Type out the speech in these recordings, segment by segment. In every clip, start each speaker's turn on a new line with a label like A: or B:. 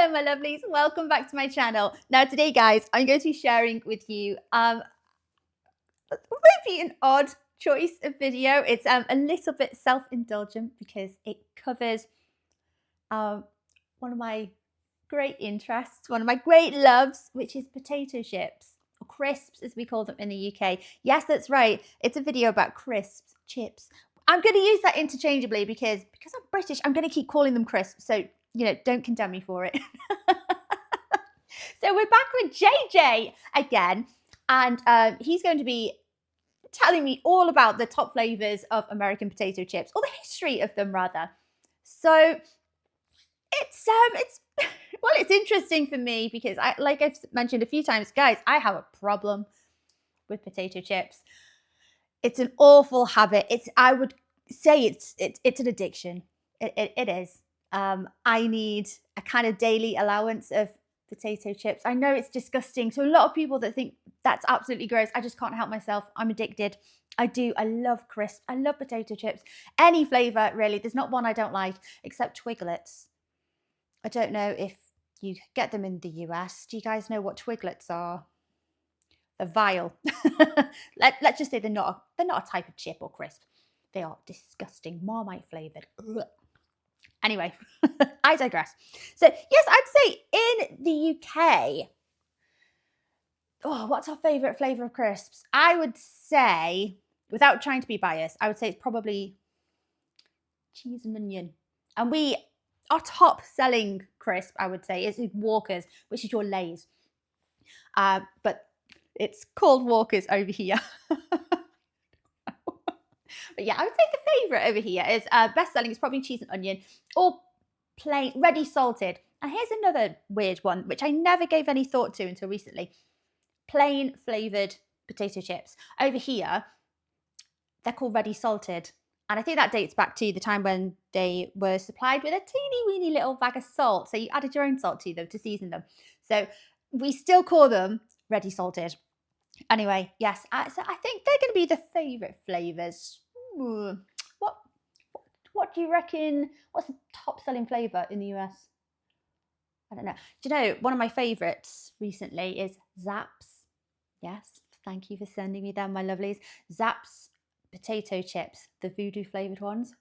A: Hello, my lovelies. Welcome back to my channel. Now, today, guys, I'm going to be sharing with you maybe an odd choice of video. It's a little bit self-indulgent because it covers one of my great interests, one of my great loves, which is potato chips, or crisps as we call them in the UK. Yes, that's right. It's a video about crisps, chips. I'm going to use that interchangeably because I'm British, I'm going to keep calling them crisps. So, you know, don't condemn me for it. So we're back with JJ again, and he's going to be telling me all about the top flavors of American potato chips, or the history of them rather. So it's well, it's interesting for me because like I've mentioned a few times, guys, I have a problem with potato chips. It's an awful habit. I would say it's an addiction. It is. I need a kind of daily allowance of potato chips. I know it's disgusting. So a lot of people that think that's absolutely gross. I just can't help myself. I'm addicted. I love crisps. I love potato chips. Any flavor, really. There's not one I don't like, except Twiglets. I don't know if you get them in the US. Do you guys know what Twiglets are? They're vile. Let's just say they're not a type of chip or crisp. They are disgusting, Marmite flavored. Ugh. Anyway, I digress. So yes, I'd say in the UK, oh, what's our favorite flavor of crisps? I would say, without trying to be biased, I would say it's probably cheese and onion. And our top selling crisp, I would say, is Walker's, which is your Lay's. But it's called Walker's over here. But yeah, I would say the favourite over here is best selling is probably cheese and onion, or plain ready salted. And here's another weird one, which I never gave any thought to until recently. Plain flavoured potato chips. Over here, they're called ready salted. And I think that dates back to the time when they were supplied with a teeny weeny little bag of salt. So you added your own salt to them to season them. So we still call them ready salted. Anyway, yes, so I think they're going to be the favourite flavours. What do you reckon? What's the top selling flavour in the US? I don't know. Do you know, one of my favourites recently is Zapp's. Yes, thank you for sending me them, my lovelies. Zapp's potato chips, the voodoo flavoured ones.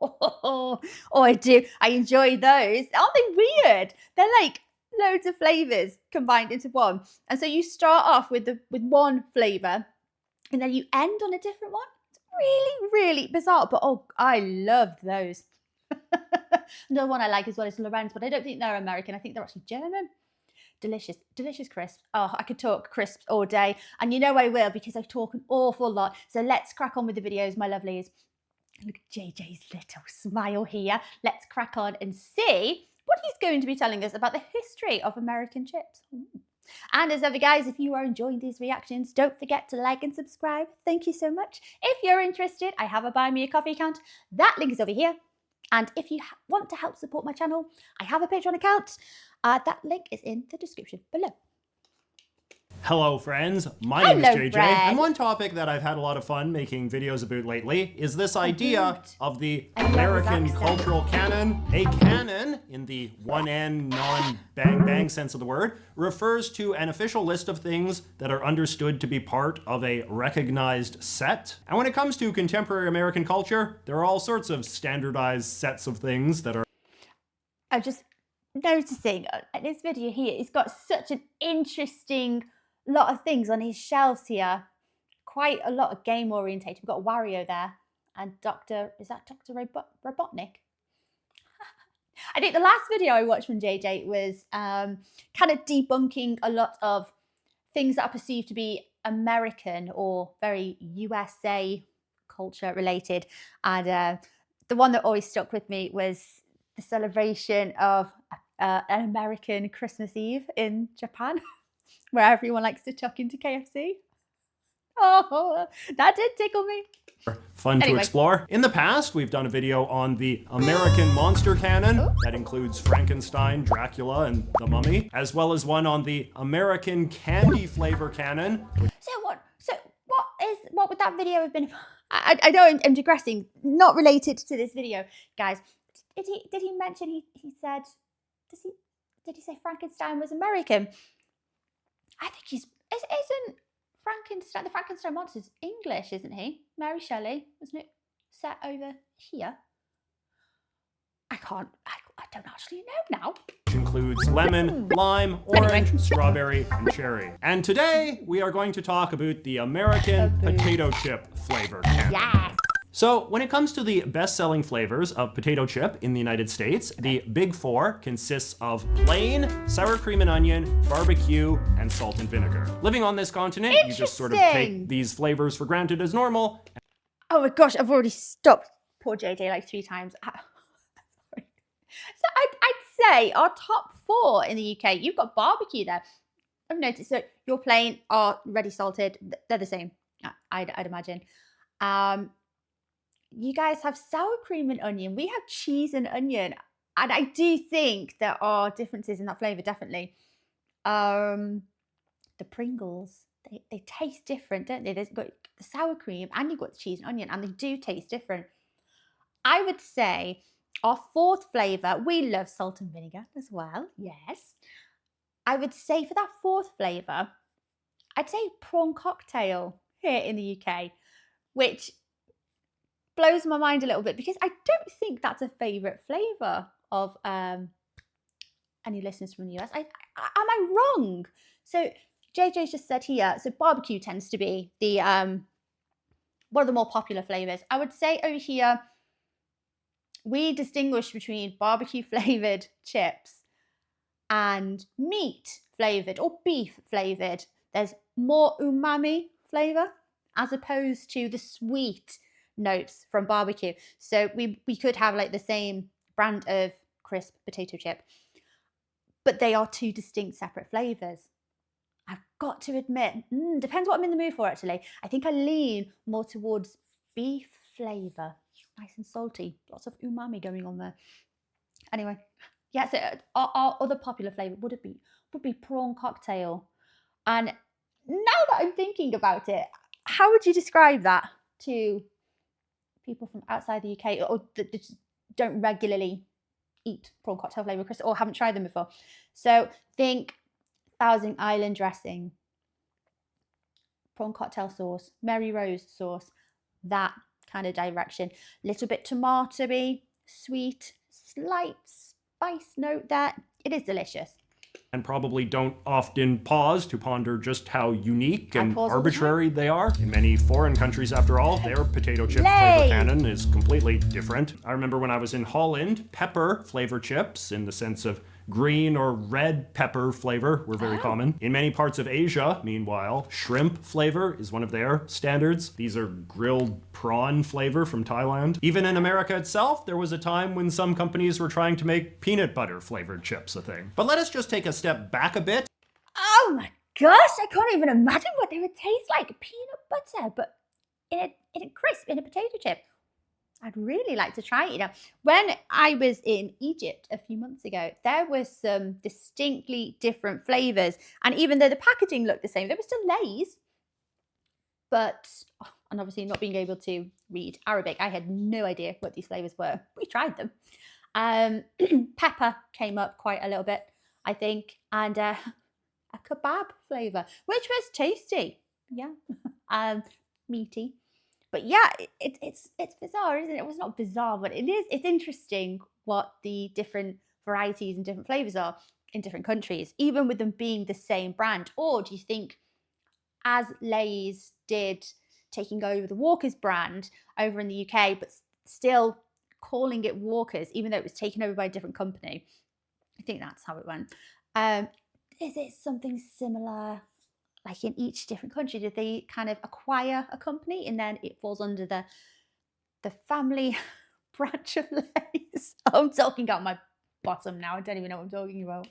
A: Oh, I do. I enjoy those. Aren't they weird? They're like loads of flavours combined into one. And so you start off with one flavour and then you end on a different one. It's really, really bizarre. But oh, I loved those. Another one I like as well is Lorenz, but I don't think they're American. I think they're actually German. Delicious, delicious crisps. Oh, I could talk crisps all day. And you know I will, because I talk an awful lot. So let's crack on with the videos, my lovelies. Look at JJ's little smile here. Let's crack on and see what he's going to be telling us about the history of American chips. And as ever, guys, if you are enjoying these reactions, don't forget to like and subscribe. Thank you so much. If you're interested, I have a Buy Me a Coffee account. That link is over here. And if you want to help support my channel, I have a Patreon account. That link is in the description below.
B: Hello friends, my name is JJ,
A: Brad.
B: and one topic that I've had a lot of fun making videos about lately is this idea of the American cultural canon. A canon, in the one-N, non-bang-bang sense of the word, refers to an official list of things that are understood to be part of a recognized set. And when it comes to contemporary American culture, there are all sorts of standardized sets of things that are...
A: I'm just noticing in this video here, he's got such an interesting lot of things on his shelves here. Quite a lot of game orientated. We've got Wario there and is that Dr. Robotnik? I think the last video I watched from JJ was kind of debunking a lot of things that are perceived to be American or very USA culture related. And the one that always stuck with me was the celebration of an American Christmas Eve in Japan, where everyone likes to tuck into KFC. Oh, that did tickle me.
B: Fun to explore. In the past, we've done a video on the American monster canon. That includes Frankenstein, Dracula, and the Mummy, as well as one on the American candy flavor canon.
A: So what would that video have been? I know I'm digressing, not related to this video, guys. Did he mention he said, did he say Frankenstein was American? I think isn't Frankenstein, the Frankenstein monster's English, isn't he? Mary Shelley, wasn't it set over here? I don't actually know now.
B: Which includes lemon, lime, orange, strawberry, and cherry. And today we are going to talk about the American potato chip flavor canon.
A: Yes.
B: So when it comes to the best-selling flavors of potato chip in the United States, the big four consists of plain, sour cream and onion, barbecue, and salt and vinegar. Living on this continent, you just sort of take these flavors for granted as normal.
A: Oh my gosh, I've already stopped poor JJ like 3 times. So I'd say our top 4 in the UK, you've got barbecue there. I've noticed that your plain are ready salted. They're the same, I'd imagine. You guys have sour cream and onion. We have cheese and onion. And I do think there are differences in that flavour, definitely. The Pringles, they taste different, don't they? There's got the sour cream and you've got the cheese and onion, and they do taste different. I would say our 4th flavour, we love salt and vinegar as well, yes. I would say for that 4th flavour, I'd say prawn cocktail here in the UK, which blows my mind a little bit because I don't think that's a favourite flavour of any listeners from the US. Am I wrong? So JJ's just said here, so barbecue tends to be the one of the more popular flavours. I would say over here, we distinguish between barbecue flavoured chips and meat flavoured or beef flavoured. There's more umami flavour as opposed to the sweet notes from barbecue. So we could have like the same brand of crisp potato chip, but they are 2 distinct separate flavours. I've got to admit, depends what I'm in the mood for actually. I think I lean more towards beef flavour. Nice and salty, lots of umami going on there. Anyway, yeah, so our other popular flavour would be prawn cocktail. And now that I'm thinking about it, how would you describe that to people from outside the UK or that don't regularly eat prawn cocktail flavour or haven't tried them before? So think Thousand Island dressing, prawn cocktail sauce, Mary Rose sauce, that kind of direction. Little bit tomatoey, sweet, slight spice note there. It is delicious.
B: And probably don't often pause to ponder just how unique and arbitrary they are. In many foreign countries, after all, their potato chip flavor canon is completely different. I remember when I was in Holland, pepper flavor chips, in the sense of green or red pepper flavor, were very common. In many parts of Asia, meanwhile, shrimp flavor is one of their standards. These are grilled prawn flavor from Thailand. Even in America itself, there was a time when some companies were trying to make peanut butter flavored chips a thing. But let us just take a step back a bit.
A: Oh my gosh, I can't even imagine what they would taste like. Peanut butter, but in a crisp, in a potato chip. I'd really like to try it. When I was in Egypt a few months ago, there were some distinctly different flavours. And even though the packaging looked the same, they were still Lay's. But, and obviously not being able to read Arabic, I had no idea what these flavours were. We tried them. Pepper came up quite a little bit, I think. And a kebab flavour, which was tasty. Yeah. Meaty. But yeah, it's bizarre, isn't it? It was not bizarre, but it's interesting what the different varieties and different flavours are in different countries, even with them being the same brand. Or do you think, as Lay's did taking over the Walker's brand over in the UK, but still calling it Walker's, even though it was taken over by a different company? I think that's how it went. Is it something similar? Like in each different country, did they kind of acquire a company and then it falls under the family branch of Lay's? I'm talking out my bottom now. I don't even know what I'm talking about.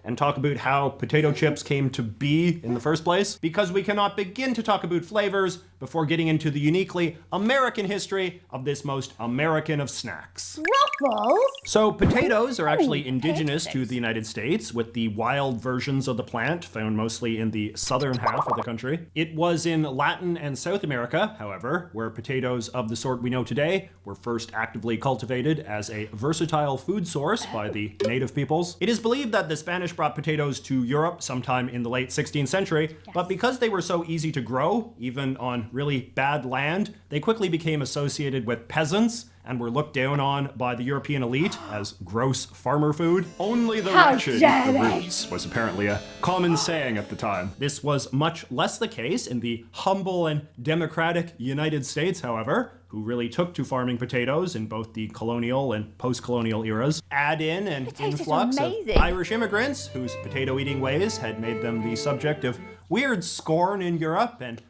B: And talk about how potato chips came to be in the first place, because we cannot begin to talk about flavors before getting into the uniquely American history of this most American of snacks.
A: Ruffles?
B: So potatoes are actually indigenous to the United States, with the wild versions of the plant found mostly in the southern half of the country. It was in Latin and South America, however, where potatoes of the sort we know today were first actively cultivated as a versatile food source by the native peoples. It is believed that the Spanish Spanish brought potatoes to Europe sometime in the late 16th century, but because they were so easy to grow, even on really bad land, they quickly became associated with peasants and were looked down on by the European elite as gross farmer food. Only the wretched eat the roots was apparently a common saying at the time. This was much less the case in the humble and democratic United States, however, who really took to farming potatoes in both the colonial and post-colonial eras. Add in an influx of Irish immigrants whose potato eating ways had made them the subject of weird scorn in Europe and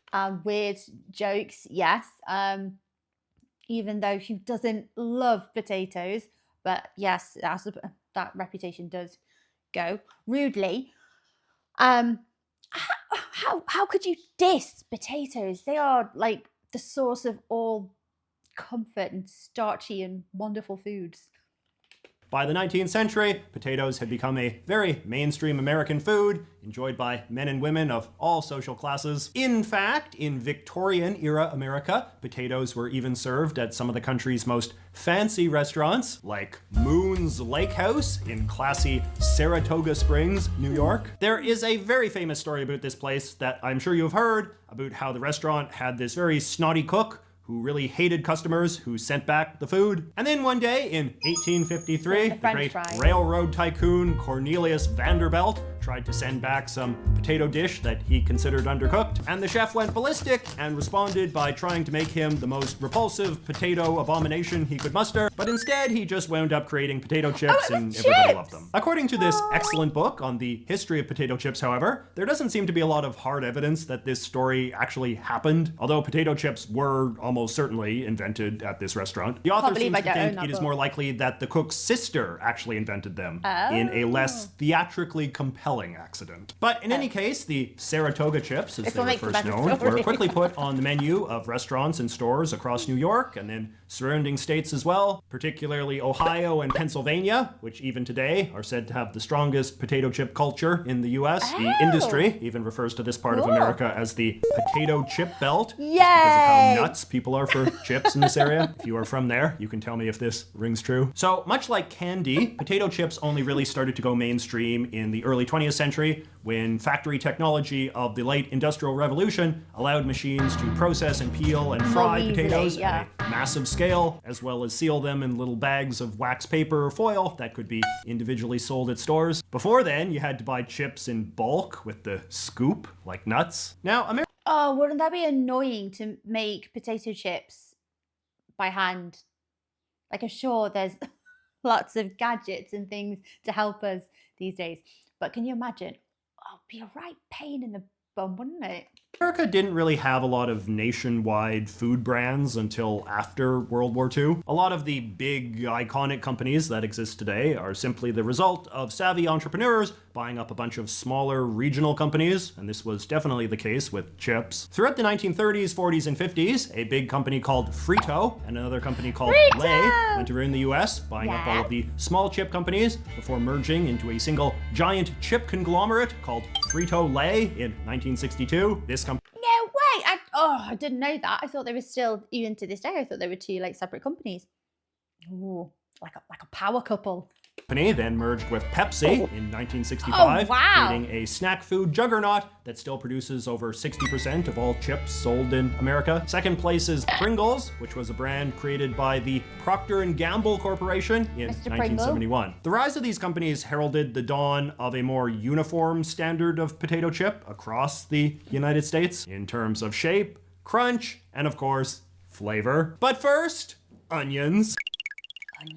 A: weird jokes, yes. Even though she doesn't love potatoes, but yes, that reputation does go rudely. How could you diss potatoes? They are like the source of all comfort and starchy and wonderful foods.
B: By the 19th century, potatoes had become a very mainstream American food, enjoyed by men and women of all social classes. In fact, in Victorian-era America, potatoes were even served at some of the country's most fancy restaurants, like Moon's Lake House in classy Saratoga Springs, New York. There is a very famous story about this place that I'm sure you've heard, about how the restaurant had this very snotty cook who really hated customers who sent back the food. And then one day in 1853, the great railroad tycoon Cornelius Vanderbilt tried to send back some potato dish that he considered undercooked, and the chef went ballistic and responded by trying to make him the most repulsive potato abomination he could muster, but instead he just wound up creating potato chips and everybody loved them. According to this excellent book on the history of potato chips, however, there doesn't seem to be a lot of hard evidence that this story actually happened, although potato chips were almost certainly invented at this restaurant. The author seems to think it is more likely that the cook's sister actually invented them in a less theatrically compelling accident. But in any case, the Saratoga chips, as they were first known, were quickly put on the menu of restaurants and stores across New York and then surrounding states as well, particularly Ohio and Pennsylvania, which even today are said to have the strongest potato chip culture in the US. The industry even refers to this part of America as the potato chip belt, just because of how nuts people are for chips in this area. If you are from there, you can tell me if this rings true. So much like candy, potato chips only really started to go mainstream in the early 20th century when factory technology of the late Industrial Revolution allowed machines to process and peel and fry potatoes at a massive scale, as well as seal them in little bags of wax paper or foil that could be individually sold at stores. Before then, you had to buy chips in bulk with the scoop, like nuts. Now,
A: oh, wouldn't that be annoying to make potato chips by hand? Like, I'm sure there's lots of gadgets and things to help us these days. But can you imagine? Oh, it'd be a right pain in the bum, wouldn't it?
B: America didn't really have a lot of nationwide food brands until after World War II. A lot of the big, iconic companies that exist today are simply the result of savvy entrepreneurs buying up a bunch of smaller regional companies, and this was definitely the case with chips. Throughout the 1930s, 40s, and 50s, a big company called Frito and another company called Lay went around the US, buying up all of the small chip companies before merging into a single giant chip conglomerate called Frito-Lay in 1962. This company...
A: No way! I didn't know that. I thought they were still, even to this day, I thought they were two like separate companies. Ooh, like a power couple.
B: Company then merged with Pepsi in 1965, creating a snack food juggernaut that still produces over 60% of all chips sold in America. Second place is Pringles, which was a brand created by the Procter & Gamble Corporation in 1971. The rise of these companies heralded the dawn of a more uniform standard of potato chip across the United States in terms of shape, crunch, and of course, flavor. But first, onions.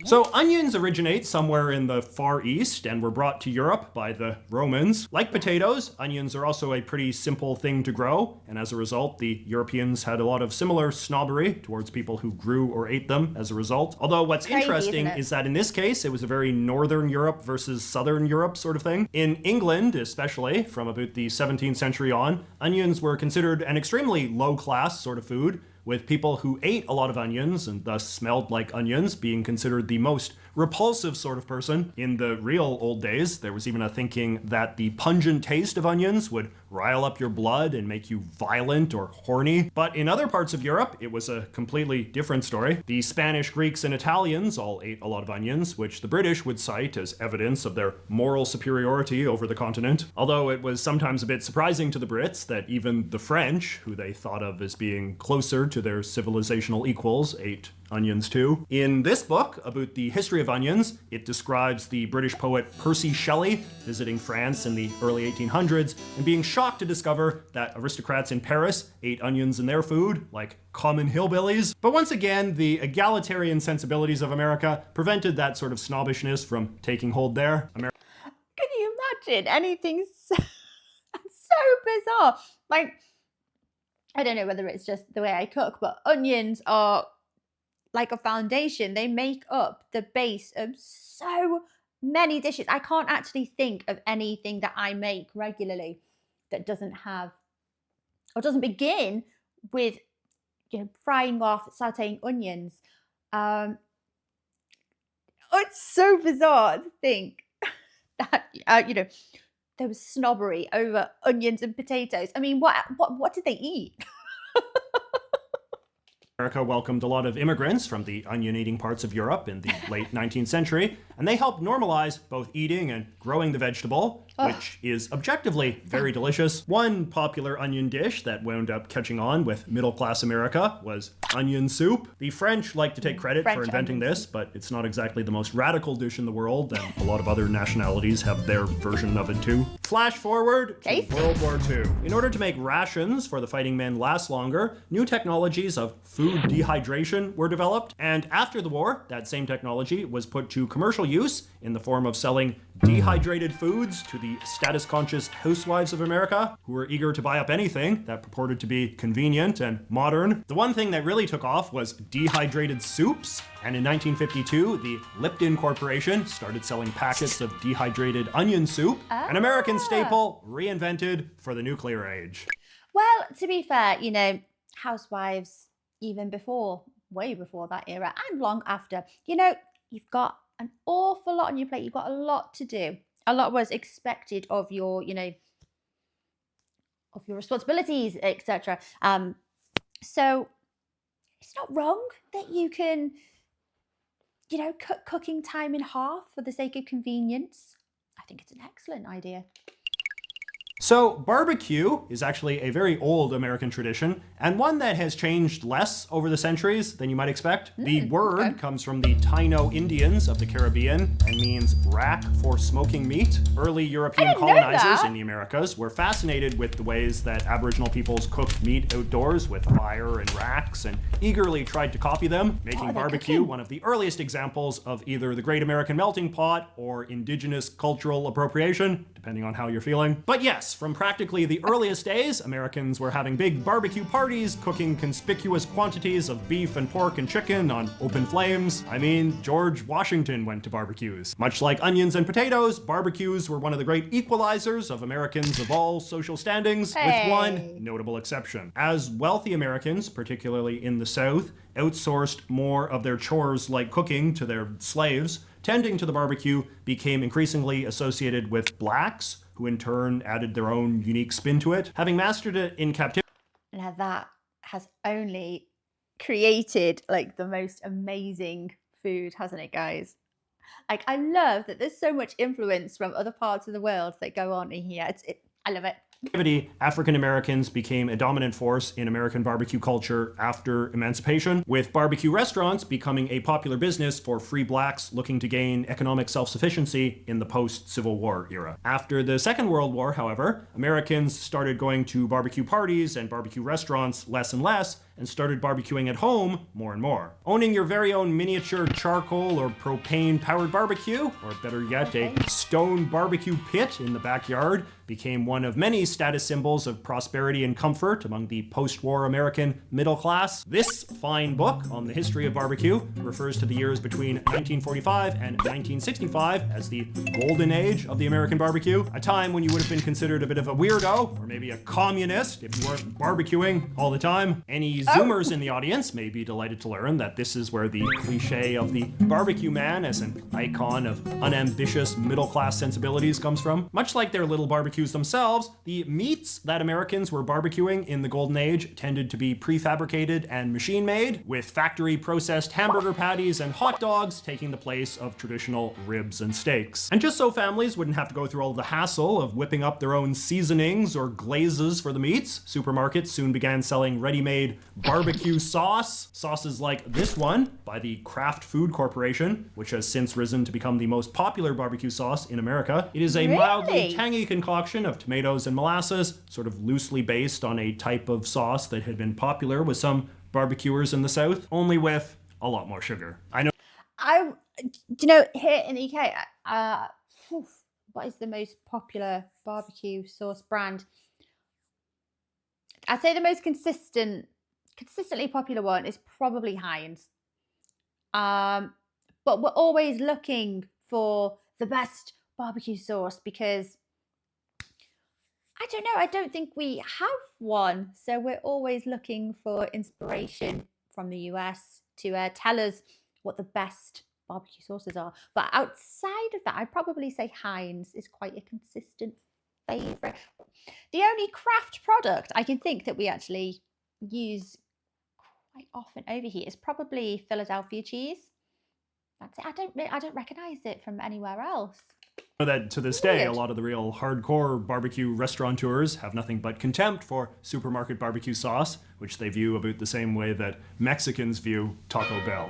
B: So onions originate somewhere in the Far East and were brought to Europe by the Romans. Like potatoes, onions are also a pretty simple thing to grow, and as a result, the Europeans had a lot of similar snobbery towards people who grew or ate them as a result. Although what's interesting is that in this case, it was a very Northern Europe versus Southern Europe sort of thing. In England, especially, from about the 17th century on, onions were considered an extremely low-class sort of food, with people who ate a lot of onions and thus smelled like onions being considered the most repulsive sort of person. In the real old days, there was even a thinking that the pungent taste of onions would rile up your blood and make you violent or horny. But in other parts of Europe, it was a completely different story. The Spanish, Greeks, and Italians all ate a lot of onions, which the British would cite as evidence of their moral superiority over the continent. Although it was sometimes a bit surprising to the Brits that even the French, who they thought of as being closer to their civilizational equals, ate onions too. In this book about the history of onions, it describes the British poet Percy Shelley visiting France in the early 1800s and being shocked to discover that aristocrats in Paris ate onions in their food, like common hillbillies. But once again, the egalitarian sensibilities of America prevented that sort of snobbishness from taking hold there.
A: Can you imagine anything so bizarre? Like, I don't know whether it's just the way I cook, but onions are like a foundation. They make up the base of so many dishes. I can't actually think of anything that I make regularly that doesn't have or doesn't begin with, you know, frying off, sauteing onions. It's so bizarre to think that you know, there was snobbery over onions and potatoes. I mean, what did they eat?
B: America welcomed a lot of immigrants from the onion-eating parts of Europe in the late 19th century, and they helped normalize both eating and growing the vegetable, which is objectively very delicious. One popular onion dish that wound up catching on with middle-class America was onion soup. The French like to take credit for inventing this, but it's not exactly the most radical dish in the world, and a lot of other nationalities have their version of it too. Flash forward to World War II. In order to make rations for the fighting men last longer, new technologies of food dehydration were developed, and after the war, that same technology was put to commercial use in the form of selling dehydrated foods to the status-conscious housewives of America, who were eager to buy up anything that purported to be convenient and modern. The one thing that really took off was dehydrated soups, and in 1952, the Lipton Corporation started selling packets of dehydrated onion soup, an American staple reinvented for the nuclear age.
A: Well, to be fair, you know, housewives, even before, way before that era and long after, you know, you've got an awful lot on your plate. You've got a lot to do. A lot was expected of your, you know, of your responsibilities, etc. So it's not wrong that you can, you know, cut cooking time in half for the sake of convenience. I think it's an excellent idea.
B: So barbecue is actually a very old American tradition, and one that has changed less over the centuries than you might expect. The word comes from the Taino Indians of the Caribbean and means rack for smoking meat. Early European colonizers in the Americas were fascinated with the ways that Aboriginal peoples cooked meat outdoors with fire and racks, and eagerly tried to copy them, making barbecue one of the earliest examples of either the Great American Melting Pot or indigenous cultural appropriation, depending on how you're feeling. But yes, from practically the earliest days, Americans were having big barbecue parties, cooking conspicuous quantities of beef and pork and chicken on open flames. I mean, George Washington went to barbecues. Much like onions and potatoes, barbecues were one of the great equalizers of Americans of all social standings, with one notable exception. As wealthy Americans, particularly in the South, outsourced more of their chores like cooking to their slaves, tending to the barbecue became increasingly associated with blacks, who in turn added their own unique spin to it. Having mastered it in captivity.
A: Now that has only created like the most amazing food, hasn't it, guys? Like, I love that there's so much influence from other parts of the world that go on in here. I love it.
B: African Americans became a dominant force in American barbecue culture after emancipation, with barbecue restaurants becoming a popular business for free blacks looking to gain economic self-sufficiency in the post-Civil War era. After the Second World War, however, Americans started going to barbecue parties and barbecue restaurants less and less, and started barbecuing at home more and more. Owning your very own miniature charcoal or propane-powered barbecue, or better yet, a stone barbecue pit in the backyard, became one of many status symbols of prosperity and comfort among the post-war American middle class. This fine book on the history of barbecue refers to the years between 1945 and 1965 as the golden age of the American barbecue, a time when you would have been considered a bit of a weirdo, or maybe a communist if you weren't barbecuing all the time. Any Zoomers in the audience may be delighted to learn that this is where the cliche of the barbecue man as an icon of unambitious middle-class sensibilities comes from. Much like their little barbecues themselves, the meats that Americans were barbecuing in the Golden Age tended to be prefabricated and machine-made, with factory-processed hamburger patties and hot dogs taking the place of traditional ribs and steaks. And just so families wouldn't have to go through all the hassle of whipping up their own seasonings or glazes for the meats, supermarkets soon began selling ready-made barbecue sauce. Sauces like this one by the Kraft Food Corporation, which has since risen to become the most popular barbecue sauce in America. It is a mildly tangy concoction of tomatoes and molasses, sort of loosely based on a type of sauce that had been popular with some barbecuers in the South, only with a lot more sugar. I know.
A: Here in the UK, what is the most popular barbecue sauce brand? I'd say the most consistently popular one is probably Heinz. But we're always looking for the best barbecue sauce because I don't know, I don't think we have one. So we're always looking for inspiration from the US to tell us what the best barbecue sauces are. But outside of that, I'd probably say Heinz is quite a consistent favorite. The only Kraft product I can think that we actually use quite often over here is probably Philadelphia cheese. That's it. I don't recognize it from anywhere else.
B: That to this day, a lot of the real hardcore barbecue restaurateurs have nothing but contempt for supermarket barbecue sauce, which they view about the same way that Mexicans view Taco Bell.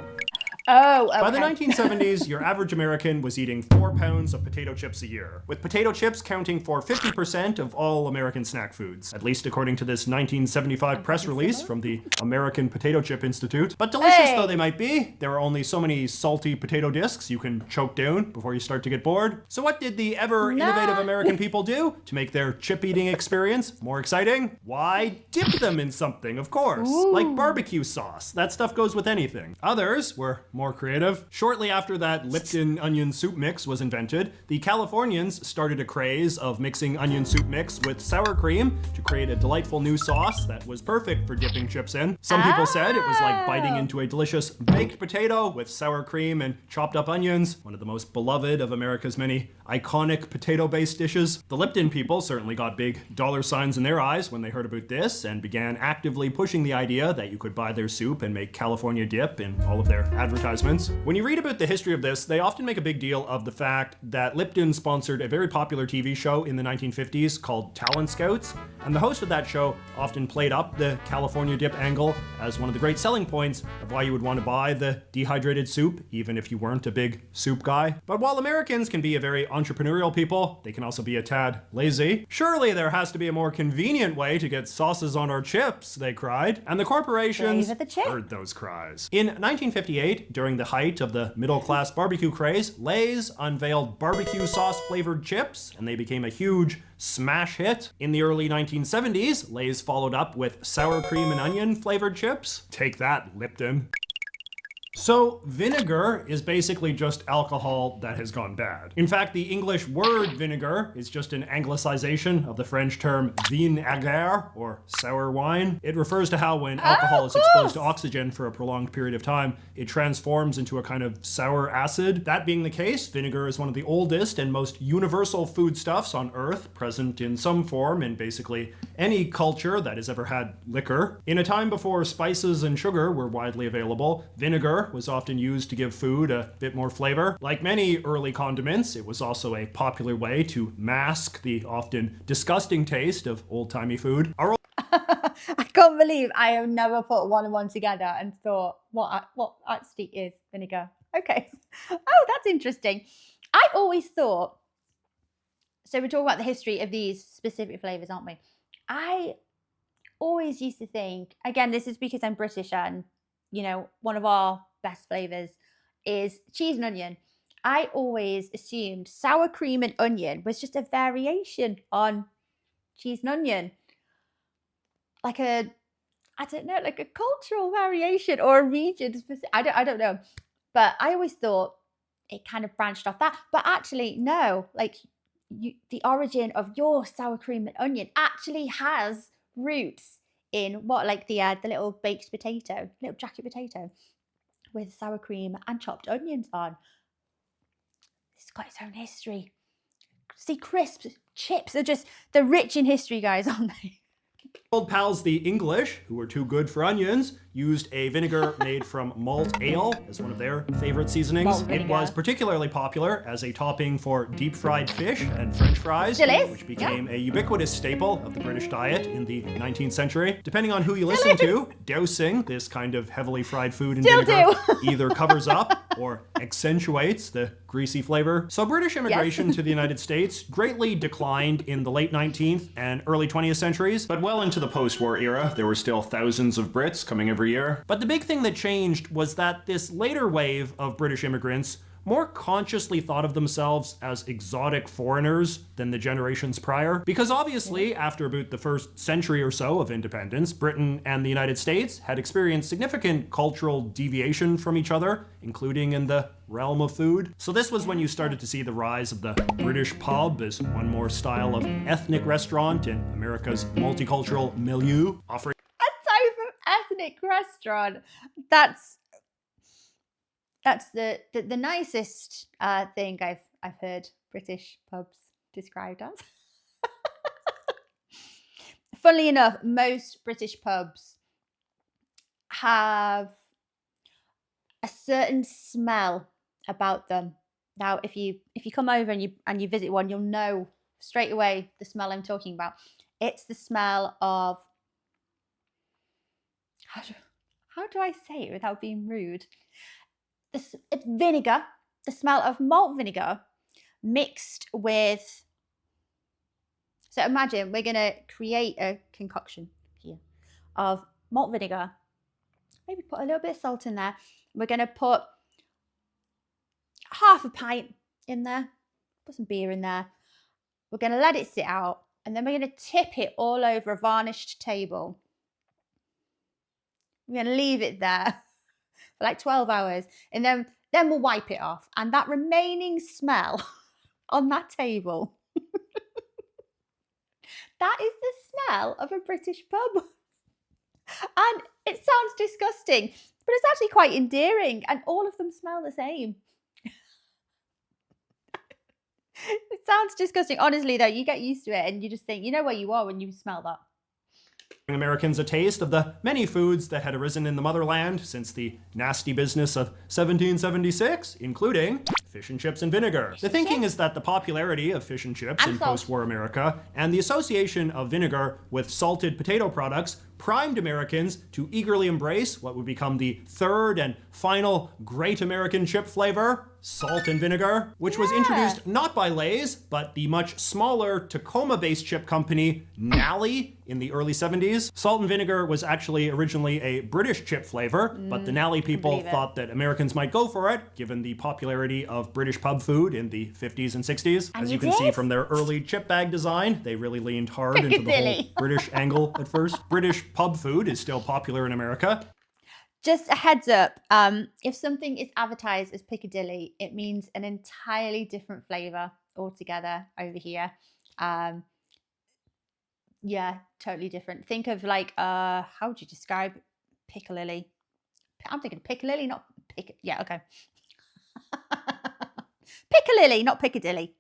A: Oh, okay.
B: By the 1970s, your average American was eating 4 pounds of potato chips a year, with potato chips counting for 50% of all American snack foods, at least according to this 1975 press release from the American Potato Chip Institute. But delicious though they might be, there are only so many salty potato discs you can choke down before you start to get bored. So what did the ever innovative American people do to make their chip-eating experience more exciting? Why, dip them in something, of course, like barbecue sauce. That stuff goes with anything. Others were more creative. Shortly after that Lipton onion soup mix was invented, the Californians started a craze of mixing onion soup mix with sour cream to create a delightful new sauce that was perfect for dipping chips in. Some people said it was like biting into a delicious baked potato with sour cream and chopped up onions, one of the most beloved of America's many iconic potato-based dishes. The Lipton people certainly got big dollar signs in their eyes when they heard about this and began actively pushing the idea that you could buy their soup and make California dip in all of their advertisements. When you read about the history of this, they often make a big deal of the fact that Lipton sponsored a very popular TV show in the 1950s called Talent Scouts, and the host of that show often played up the California dip angle as one of the great selling points of why you would want to buy the dehydrated soup, even if you weren't a big soup guy. But while Americans can be a very entrepreneurial people, they can also be a tad lazy. Surely there has to be a more convenient way to get sauces on our chips, they cried, and the corporations heard those cries. In 1958, during the height of the middle-class barbecue craze, Lay's unveiled barbecue sauce-flavored chips, and they became a huge smash hit. In the early 1970s, Lay's followed up with sour cream and onion flavored chips. Take that, Lipton. So vinegar is basically just alcohol that has gone bad. In fact, the English word vinegar is just an anglicization of the French term vinaigre, or sour wine. It refers to how when alcohol is exposed to oxygen for a prolonged period of time, it transforms into a kind of sour acid. That being the case, vinegar is one of the oldest and most universal foodstuffs on Earth, present in some form in basically any culture that has ever had liquor. In a time before spices and sugar were widely available, vinegar was often used to give food a bit more flavor. Like many early condiments, it was also a popular way to mask the often disgusting taste of old-timey food.
A: I can't believe I have never put one and one together and thought, what actually is vinegar? Okay. Oh, that's interesting. I always thought, so we're talking about the history of these specific flavors, aren't we? I always used to think, again, this is because I'm British and, one of our best flavors is cheese and onion. I always assumed sour cream and onion was just a variation on cheese and onion. Like a cultural variation or a region specific. I don't know. But I always thought it kind of branched off that. But actually, no, the origin of your sour cream and onion actually has roots in like the little baked potato, little jacket potato with sour cream and chopped onions on. It's got its own history. See, crisp chips are they're rich in history, guys, aren't they?
B: Old pals, the English, who were too good for onions, used a vinegar made from malt ale as one of their favorite seasonings. It was particularly popular as a topping for deep fried fish and French fries, which became a ubiquitous staple of the British diet in the 19th century. Depending on who you listen to, dousing this kind of heavily fried food in vinegar either covers up or accentuates the greasy flavor. So British immigration to the United States greatly declined in the late 19th and early 20th centuries, but well into the post-war era, there were still thousands of Brits coming every year. But the big thing that changed was that this later wave of British immigrants more consciously thought of themselves as exotic foreigners than the generations prior. Because obviously, after about the first century or so of independence, Britain and the United States had experienced significant cultural deviation from each other, including in the realm of food. So this was when you started to see the rise of the British pub as one more style of ethnic restaurant in America's multicultural milieu, offering
A: a type of ethnic restaurant. That's the nicest thing I've heard British pubs described as. Funnily enough, most British pubs have a certain smell about them. Now, if you come over and you visit one, you'll know straight away the smell I'm talking about. It's the smell of, how do I say it without being rude? It's vinegar, the smell of malt vinegar mixed with, so imagine we're going to create a concoction here of malt vinegar, maybe put a little bit of salt in there. We're going to put half a pint in there, put some beer in there. We're going to let it sit out, and then we're going to tip it all over a varnished table. We're going to leave it there for like 12 hours, and then we'll wipe it off. And that remaining smell on that table, that is the smell of a British pub. And it sounds disgusting, but it's actually quite endearing, and all of them smell the same. It sounds disgusting. Honestly, though, you get used to it and you just think, you know where you are when you smell that.
B: Americans a taste of the many foods that had arisen in the motherland since the nasty business of 1776, including fish and chips and vinegar. The thinking is that the popularity of fish and chips in post-war America and the association of vinegar with salted potato products primed Americans to eagerly embrace what would become the third and final great American chip flavor, salt and vinegar, which was introduced not by Lay's, but the much smaller Tacoma-based chip company Nally in the early 70s. Salt and vinegar was actually originally a British chip flavor, but the Nally people thought that Americans might go for it, given the popularity of British pub food in the 50s and 60s. As you can see from their early chip bag design, they really leaned hard into the whole British angle at first. British pub food is still popular in America.
A: Just a heads up, if something is advertised as Piccadilly, it means an entirely different flavour altogether over here. Yeah, totally different. Think of like, how would you describe Piccalilli? I'm thinking Piccalilli, not yeah, okay. Piccalilli, not Piccadilly.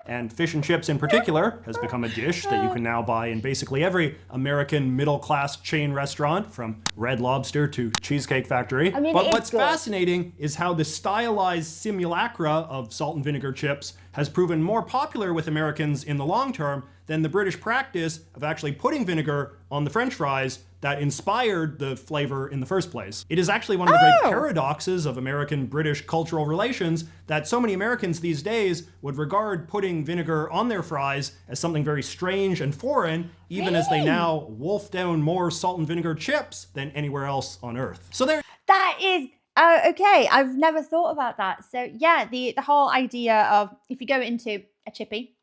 B: And fish and chips in particular has become a dish that you can now buy in basically every American middle-class chain restaurant, from Red Lobster to Cheesecake Factory.
A: I mean,
B: but what's fascinating is how the stylized simulacra of salt and vinegar chips has proven more popular with Americans in the long term than the British practice of actually putting vinegar on the French fries that inspired the flavor in the first place. It is actually one of the great paradoxes of American-British cultural relations that so many Americans these days would regard putting vinegar on their fries as something very strange and foreign, even as they now wolf down more salt and vinegar chips than anywhere else on Earth. So there.
A: That is okay. I've never thought about that. So yeah, the whole idea of, if you go into a chippy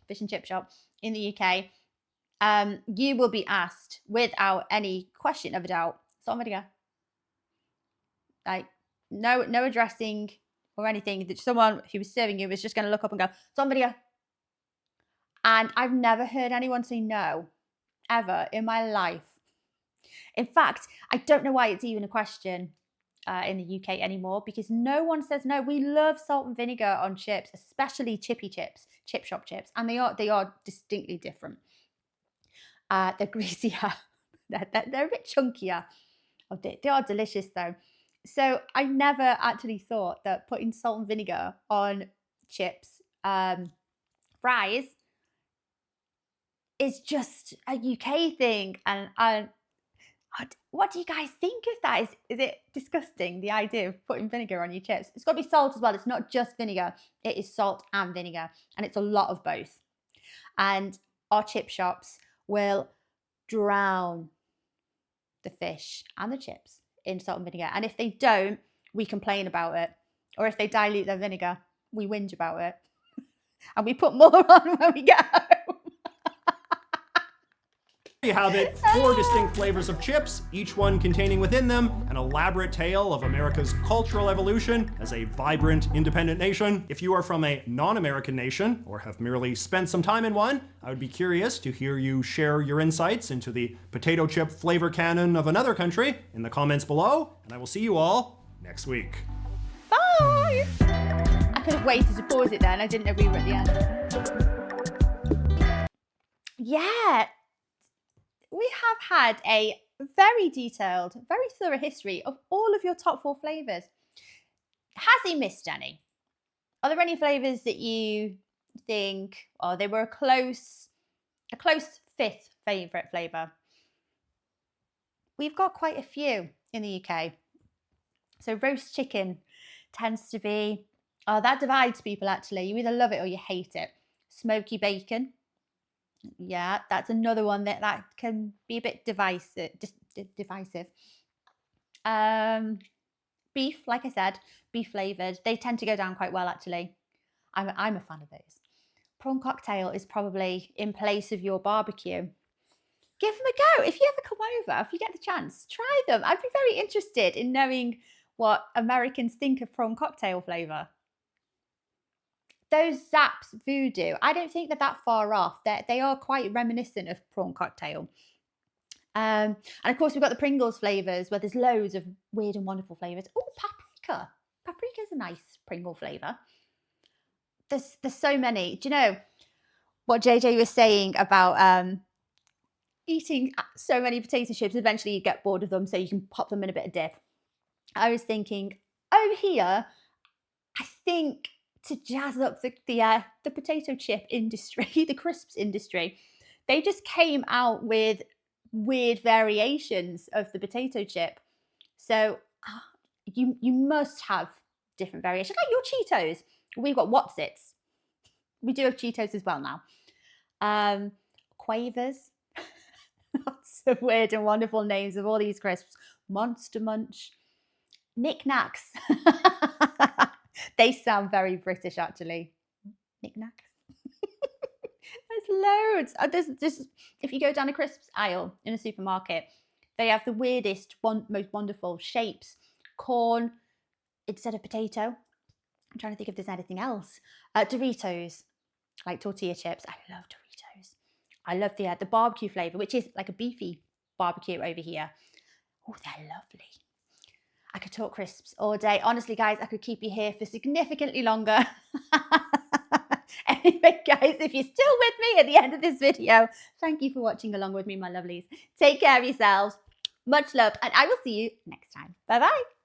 A: fish and chip shop in the UK, you will be asked without any question of a doubt, salt and vinegar. Like no addressing or anything. That someone who was serving you was just going to look up and go, salt and vinegar. And I've never heard anyone say no, ever in my life. In fact, I don't know why it's even a question in the UK anymore, because no one says no. We love salt and vinegar on chips, especially chippy chips, chip shop chips, and they are distinctly different. They're greasier, they're a bit chunkier. Oh, they are delicious though. So I never actually thought that putting salt and vinegar on chips, fries, is just a UK thing. And what do you guys think of that? Is it disgusting, the idea of putting vinegar on your chips? It's got to be salt as well. It's not just vinegar. It is salt and vinegar, and it's a lot of both. And our chip shops will drown the fish and the chips in salt and vinegar. And if they don't, we complain about it. Or if they dilute their vinegar, we whinge about it. And we put more on when we get home.
B: You have it, 4 distinct flavors of chips, each one containing within them an elaborate tale of America's cultural evolution as a vibrant, independent nation. If you are from a non-American nation, or have merely spent some time in one, I would be curious to hear you share your insights into the potato chip flavor canon of another country in the comments below, and I will see you all next week.
A: Bye! I could have waited to pause it then, I didn't know we were at the end. Yeah. We have had a very detailed, very thorough history of all of your top 4 flavours. Has he missed any? Are there any flavours that you think, oh, they were a close 5th favourite flavour? We've got quite a few in the UK. So roast chicken tends to be, oh, that divides people actually. You either love it or you hate it. Smoky bacon. Yeah, that's another one that can be a bit divisive. Beef, like I said, beef flavoured. They tend to go down quite well, actually. I'm a fan of those. Prawn cocktail is probably in place of your barbecue. Give them a go. If you ever come over, if you get the chance, try them. I'd be very interested in knowing what Americans think of prawn cocktail flavour. Those Zapp's Voodoo, I don't think they're that far off. They are quite reminiscent of prawn cocktail. And of course, we've got the Pringles flavours where there's loads of weird and wonderful flavours. Oh, paprika. Paprika is a nice Pringle flavour. There's so many. Do you know what JJ was saying about eating so many potato chips? Eventually you get bored of them, so you can pop them in a bit of dip. I was thinking, over here, I think, to jazz up the potato chip industry, the crisps industry, they just came out with weird variations of the potato chip. So you must have different variations, like your Cheetos. We've got Wotsits. We do have Cheetos as well now. Quavers. Lots of weird and wonderful names of all these crisps. Monster Munch. Knick-knacks. They sound very British, actually. Knick-knack. There's loads. There's if you go down a crisps aisle in a supermarket, they have the weirdest, most wonderful shapes. Corn instead of potato. I'm trying to think if there's anything else. Doritos, like tortilla chips. I love Doritos. I love the barbecue flavour, which is like a beefy barbecue over here. Oh, they're lovely. I could talk crisps all day. Honestly, guys, I could keep you here for significantly longer. Anyway, guys, if you're still with me at the end of this video, thank you for watching along with me, my lovelies. Take care of yourselves. Much love, and I will see you next time. Bye-bye.